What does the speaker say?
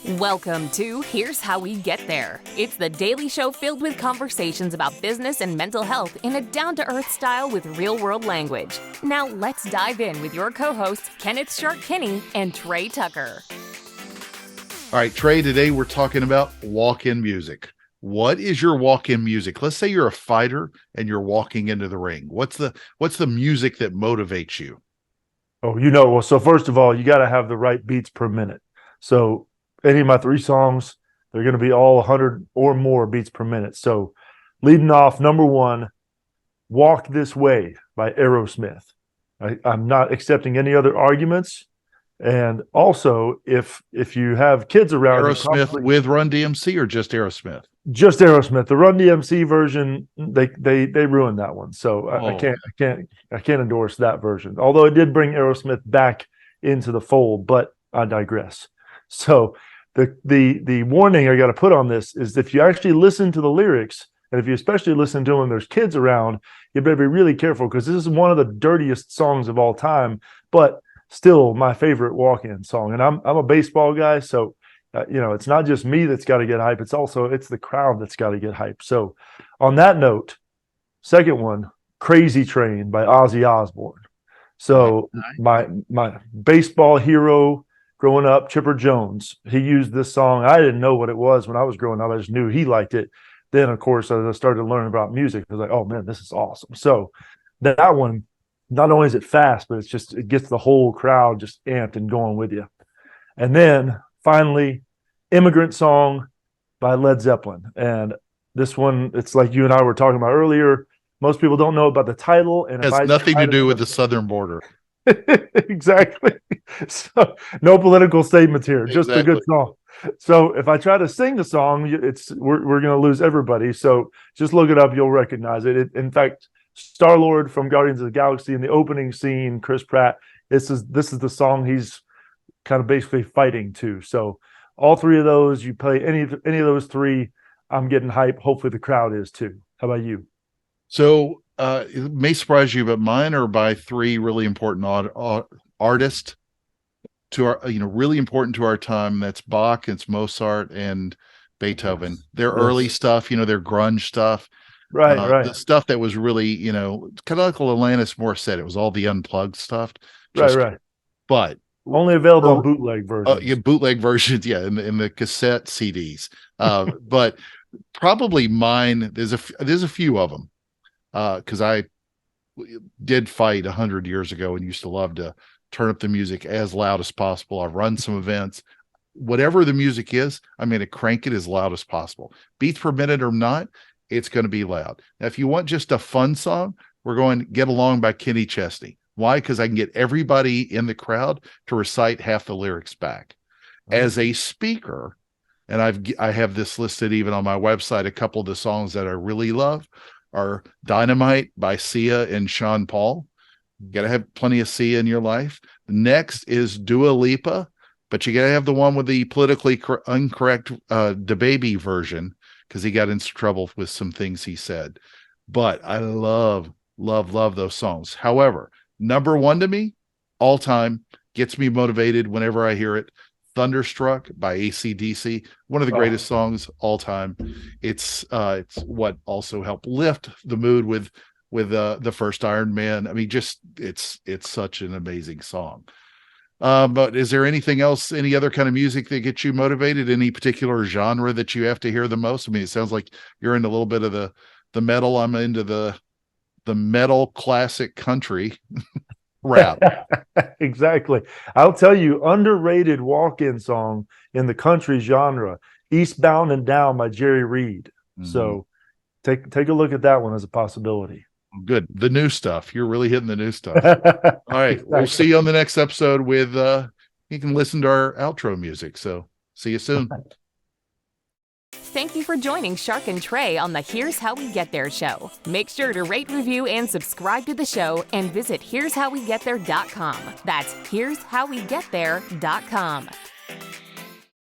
Welcome to Here's How We Get There. It's the daily show filled with conversations about business and mental health in a down-to-earth style with real-world language. Now let's dive in with your co-hosts, Kenneth Shark Kinney and Trey Tucker. All right, Trey, today we're talking about walk-in music. What is your walk-in music? Let's say you're a fighter and you're walking into the ring. What's the music that motivates you? Well, so first of all, you got to have the right beats per minute. So any of my three songs, they're going to be all 100 or more beats per minute. So leading off, number one, Walk This Way by Aerosmith. I'm not accepting any other arguments. And also, if you have kids around, Aerosmith with Run DMC or just Aerosmith? Just Aerosmith. The Run DMC version, they ruined that one. So I can't endorse that version. Although it did bring Aerosmith back into the fold, but I digress. So the warning I got to put on this is if you actually listen to the lyrics, and if you especially listen to them when there's kids around, you better be really careful because this is one of the dirtiest songs of all time, but still my favorite walk-in song. And I'm a baseball guy, so it's not just me that's got to get hype. It's the crowd that's got to get hype. So on that note, second one, Crazy Train by Ozzy Osbourne. So my baseball hero growing up, Chipper Jones, he used this song. I didn't know what it was when I was growing up. I just knew he liked it. Then, of course, as I started learning about music, I was like, oh, man, this is awesome. So that one, not only is it fast, but it gets the whole crowd just amped and going with you. And then finally, Immigrant Song by Led Zeppelin. And this one, it's like you and I were talking about earlier. Most people don't know about the title. And it has nothing to do with the southern border. Exactly. So no political statements here, just a good song. So if I try to sing the song, we're going to lose everybody. So just look it up. You'll recognize it. In fact, Star-Lord from Guardians of the Galaxy in the opening scene, Chris Pratt, this is the song he's kind of basically fighting to. So all three of those, you play any of those three, I'm getting hype. Hopefully the crowd is too. How about you? So it may surprise you, but mine are by three really important artists to our, really important to our time. That's Bach, it's Mozart, and Beethoven. Their early stuff, their grunge stuff. Right. The stuff that was really, kind of like Alanis Morissette. It was all the unplugged stuff. Right. But only available on bootleg versions. Bootleg versions, in the cassette CDs. But probably mine. There's a few of them because I did fight 100 years ago and used to love to turn up the music as loud as possible. I've run some events. Whatever the music is, I'm going to crank it as loud as possible. Beats per minute or not, it's going to be loud. Now, if you want just a fun song, we're going to Get Along by Kenny Chesney. Why? Because I can get everybody in the crowd to recite half the lyrics back. As a speaker, and I have this listed even on my website, a couple of the songs that I really love are Dynamite by Sia and Sean Paul. You got to have plenty of Sia in your life. Next is Dua Lipa, but you got to have the one with the politically incorrect DaBaby version, because he got into trouble with some things he said. But I love those songs. However, number one to me, all time, gets me motivated whenever I hear it, Thunderstruck by AC/DC, one of the greatest songs all time. It's what also helped lift the mood with the first Iron Man. I mean, just it's such an amazing song. But is there anything else, any other kind of music that gets you motivated? Any particular genre that you have to hear the most? I mean, it sounds like you're into a little bit of the metal. I'm into the metal classic country rap. Exactly. I'll tell you, underrated walk-in song in the country genre, Eastbound and Down by Jerry Reed. Mm-hmm. So take a look at that one as a possibility. Good. The new stuff. You're really hitting the new stuff. All right. Exactly. We'll see you on the next episode with you can listen to our outro music. So see you soon. Thank you for joining Shark and Trey on the Here's How We Get There show. Make sure to rate, review, and subscribe to the show and visit here'showwegetthere.com. That's here'showwegetthere.com.